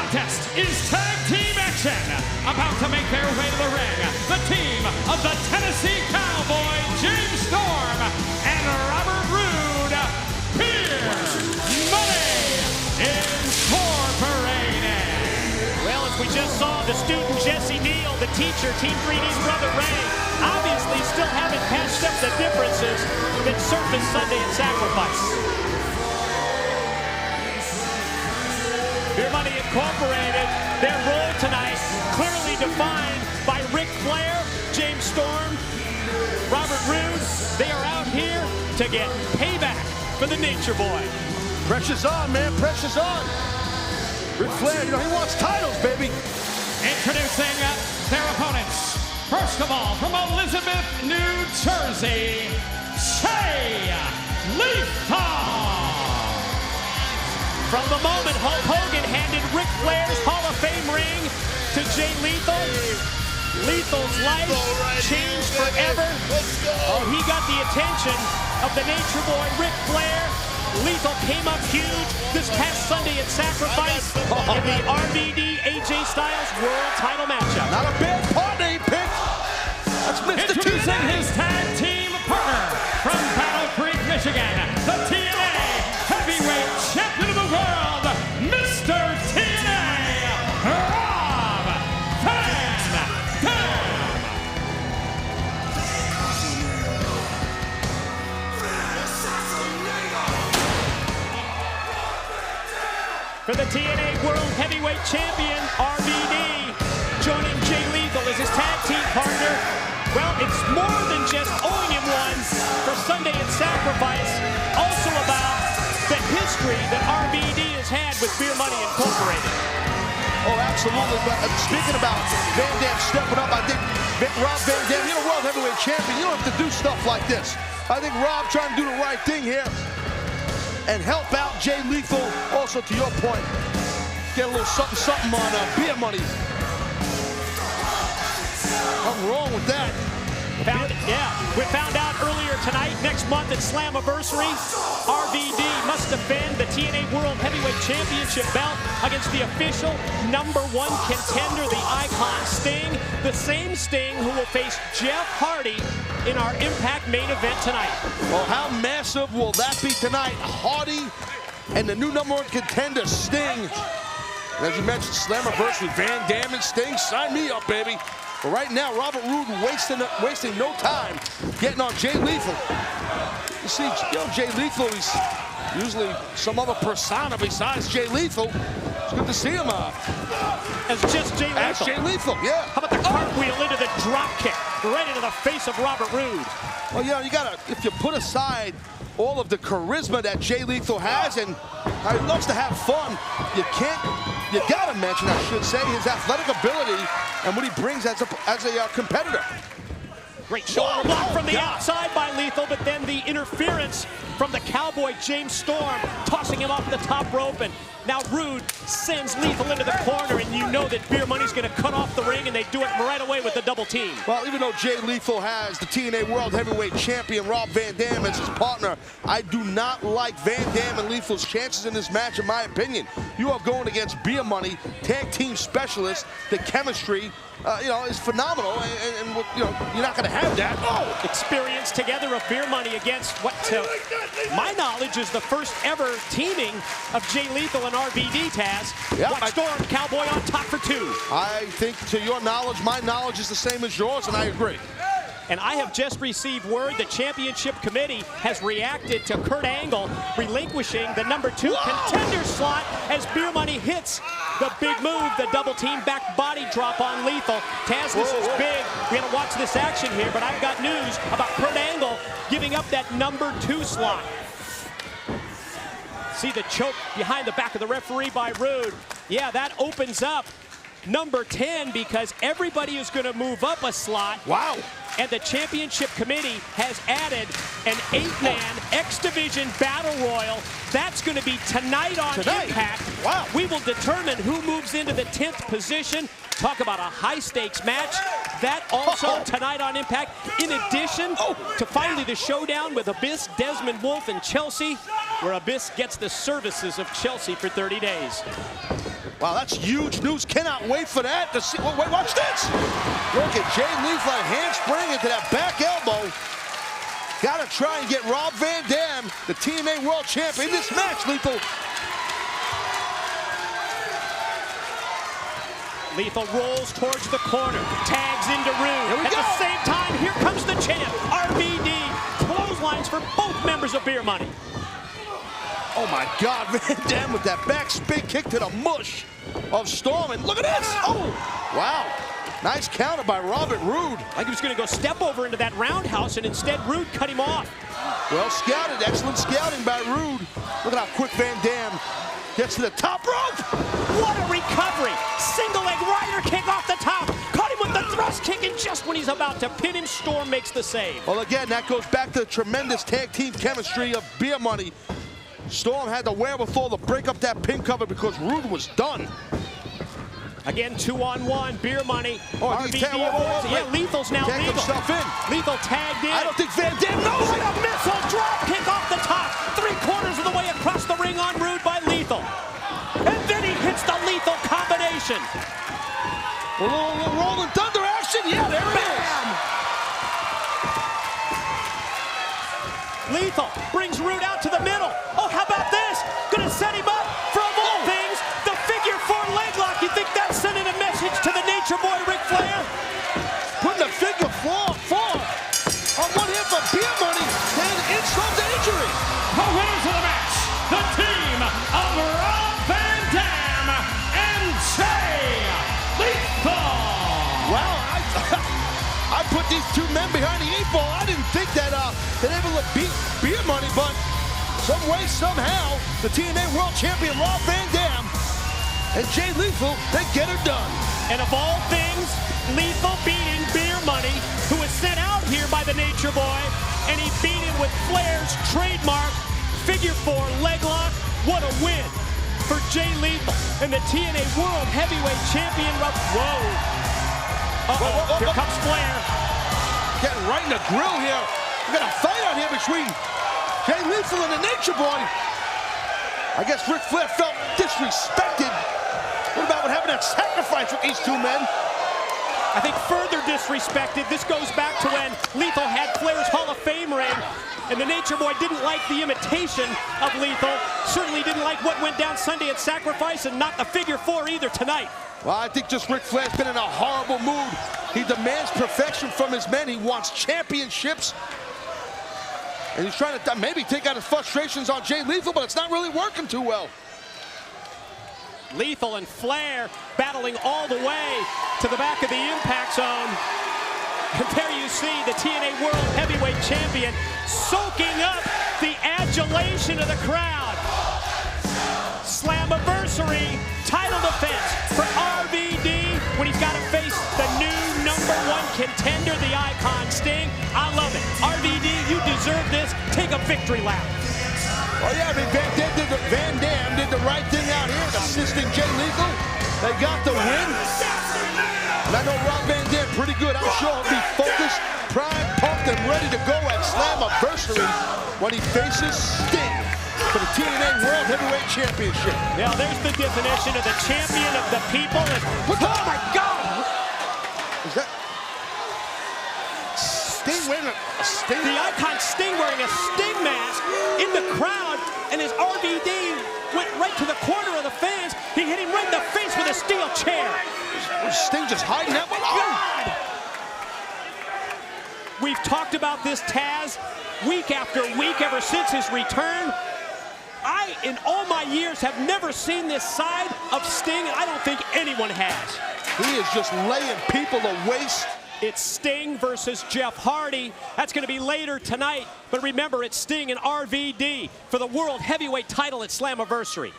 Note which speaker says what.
Speaker 1: contest is tag team action. About to make their way to the ring, the team of the Tennessee Cowboy, James Storm, and Robert Roode, Beer Money Incorporated.
Speaker 2: Well, as we just saw, the student Jesse Neal, the teacher, Team 3D's brother Ray, obviously still haven't patched up the differences that surfaced Sunday at Sacrifice. Beer Money Incorporated, their role tonight clearly defined by Ric Flair, James Storm, Robert Roode. They are out here to get payback for the Nature Boy.
Speaker 3: Pressure's on, man. Pressure's on. Ric Flair, you know, he wants titles, baby.
Speaker 1: Introducing their opponents. First of all, from Elizabeth, New Jersey, Jay Lethal.
Speaker 2: From the moment Hulk Hogan handed Ric Flair's Hall of Fame ring to Jay Lethal, Lethal's life changed forever. Oh, he got the attention of the Nature Boy, Ric Flair. Lethal came up huge this past Sunday at Sacrifice in the RVD AJ Styles World Title matchup.
Speaker 3: Not a bad partner he picked. That's Mr.
Speaker 1: Introducing
Speaker 3: TNA.
Speaker 1: his tag team partner from Battle Creek, Michigan, the TNA Heavyweight Champion of the World, Mr. TNA, Rob Van Dam.
Speaker 2: For the TNA World Heavyweight Champion, RVD, joining Jay Lethal as his tag team partner. Well, it's more than just owing him one for Sunday at Sacrifice, also about the history that RVD has had with Beer Money Incorporated.
Speaker 3: Oh, absolutely. But speaking about Van Dam stepping up, I think Rob Van Dam, you're a World Heavyweight Champion. You don't have to do stuff like this. I think Rob trying to do the right thing here and help out Jay Lethal. Also, to your point, get a little something on Beer Money. Nothing wrong with that.
Speaker 2: We found out earlier tonight, next month at Slammiversary, RVD must defend the TNA World Heavyweight Championship belt against the official #1 contender, the Icon Sting, the same Sting who will face Jeff Hardy in our Impact main event tonight.
Speaker 3: Well, how massive will that be tonight? Hardy and the new #1 contender, Sting. And as you mentioned, Slammiversary, Van Dam and Sting, sign me up, baby. But right now, Robert Roode wasting no time getting on Jay Lethal. You see, Jay Lethal, he's usually some other persona besides Jay Lethal. It's good to see him
Speaker 2: As just Jay Lethal.
Speaker 3: as Jay Lethal, yeah.
Speaker 2: How about the cartwheel into the drop kick, right into the face of Robert Roode?
Speaker 3: Well, you know, you gotta, if you put aside all of the charisma that Jay Lethal has, and he loves to have fun, you gotta mention, I should say, his athletic ability and what he brings as a competitor.
Speaker 2: Great shoulder block from the outside by Lethal, but then the interference from the Cowboy James Storm, tossing him off the top rope, and now Roode sends Lethal into the corner, and you know that Beer Money's gonna cut off the ring, and they do it right away with the double team.
Speaker 3: Well, even though Jay Lethal has the TNA World Heavyweight Champion Rob Van Dam as his partner, I do not like Van Dam and Lethal's chances in this match, in my opinion. You are going against Beer Money, tag team specialist. The chemistry, you know, is phenomenal, and you know, you're not going to have that.
Speaker 2: Oh, experience together of Beer Money against what, to my knowledge, is the first ever teaming of Jay Lethal and RVD, Taz.
Speaker 3: Yeah,
Speaker 2: Watch Storm, Cowboy on top for 2.
Speaker 3: I think, to your knowledge, my knowledge is the same as yours, and I agree.
Speaker 2: And I have just received word the Championship Committee has reacted to Kurt Angle relinquishing the #2 contender slot as Beer Money hits the big move, the double team back body drop on Lethal. Taz, this is big. We gotta watch this action here, but I've got news about Kurt Angle giving up that #2 slot. See the choke behind the back of the referee by Roode. Yeah, that opens up #10 because everybody is gonna move up a slot.
Speaker 3: Wow.
Speaker 2: And the Championship Committee has added an 8-man X-Division Battle Royal. That's going to be tonight on Impact.
Speaker 3: Wow.
Speaker 2: We will determine who moves into the 10th position. Talk about a high-stakes match. That also tonight on Impact. In addition to finally the showdown with Abyss, Desmond Wolfe, and Chelsea, where Abyss gets the services of Chelsea for 30 days.
Speaker 3: Wow, that's huge news. Cannot wait for that. To see. Wait, watch this. Look at Jay Lethal, handspring into that back elbow. Got to try and get Rob Van Dam, the TNA World Champion, in this match, Lethal.
Speaker 2: Lethal rolls towards the corner, tags into Rude. At
Speaker 3: go.
Speaker 2: the same time, here comes the champ, RVD. Clotheslines for both members of Beer Money.
Speaker 3: Oh my God, Van Dam with that back spin kick to the mush of Storm. And look at this. Oh, wow. Nice counter by Robert Roode.
Speaker 2: Like he was going to go step over into that roundhouse, and instead Roode cut him off.
Speaker 3: Well scouted, excellent scouting by Roode. Look at how quick Van Dam gets to the top rope.
Speaker 2: What a recovery. Single leg rider kick off the top. Caught him with the thrust kick, and just when he's about to pin him, Storm makes the save.
Speaker 3: Well, again, that goes back to the tremendous tag team chemistry of Beer Money. Storm had the wherewithal to break up that pin cover because Roode was done.
Speaker 2: Again, 2-on-1, Beer Money.
Speaker 3: Oh,
Speaker 2: RVD avoids it. Yeah, Lethal's now
Speaker 3: Tagged
Speaker 2: legal.
Speaker 3: himself in.
Speaker 2: Lethal tagged in.
Speaker 3: I don't think Van Dam knows
Speaker 2: What
Speaker 3: it.
Speaker 2: a missile drop kick off the top. 3/4 of the way across the ring on Roode by Lethal. And then he hits the Lethal combination.
Speaker 3: A little rolling thunder action. Yeah, there it is.
Speaker 2: Lethal brings Roode out to the middle. Oh, how about this? Gonna set him up for, of all things, the figure 4 leg lock. You think that's sending a message to the Nature Boy, Ric Flair?
Speaker 3: Putting the figure 4 on one hand for Beer Money and insult to injury.
Speaker 1: The winners of the match, the team of Rob Van Dam and Jay Lethal.
Speaker 3: Wow, I put these two men behind the 8 ball. I didn't think that they'd able to beat Beer Money, but some way, somehow, the TNA World Champion Rob Van Dam and Jay Lethal, they get her done.
Speaker 2: And of all things, Lethal beating Beer Money, who was sent out here by the Nature Boy, and he beat him with Flair's trademark figure 4 leg lock. What a win for Jay Lethal and the TNA World Heavyweight Champion. Uh-oh, here comes Flair.
Speaker 3: Getting right in the grill here. We got a fight out here between Jay Lethal and the Nature Boy. I guess Ric Flair felt disrespected. What about what happened at Sacrifice with these two men?
Speaker 2: I think further disrespected. This goes back to when Lethal had Flair's Hall of Fame ring, and the Nature Boy didn't like the imitation of Lethal. Certainly didn't like what went down Sunday at Sacrifice, and not the figure 4 either tonight.
Speaker 3: Well, I think just Ric Flair's been in a horrible mood. He demands perfection from his men. He wants championships. And he's trying to maybe take out his frustrations on Jay Lethal, but it's not really working too well.
Speaker 2: Lethal and Flair battling all the way to the back of the impact zone. And there you see the TNA World Heavyweight Champion soaking up the adulation of the crowd. Slammiversary title defense for RVD when he's got to face the new #1 contender, the Icon Sting. I love it. RVD, you deserve this. Take a victory lap.
Speaker 3: Oh yeah, I mean, Van Dam did the right thing out here, assisting Jay Lethal. They got the win. And I know Rob Van Dam pretty good. I'm sure he'll be focused, primed, pumped, and ready to go at Slammiversary when he faces Sting for the TNA World Heavyweight Championship.
Speaker 2: Now there's the definition of the champion of the people. And, oh my God!
Speaker 3: Is that Sting wearing a Sting?
Speaker 2: The Icon Sting wearing a Sting mask in the crowd, and as RVD went right to the corner of the fans, he hit him right in the face with a steel chair.
Speaker 3: Sting just hiding that one.
Speaker 2: God! We've talked about this Taz week after week ever since his return. I, in all my years, have never seen this side of Sting. I don't think anyone has.
Speaker 3: He is just laying people to waste.
Speaker 2: It's Sting versus Jeff Hardy. That's going to be later tonight. But remember, it's Sting and RVD for the World Heavyweight title at Slammiversary.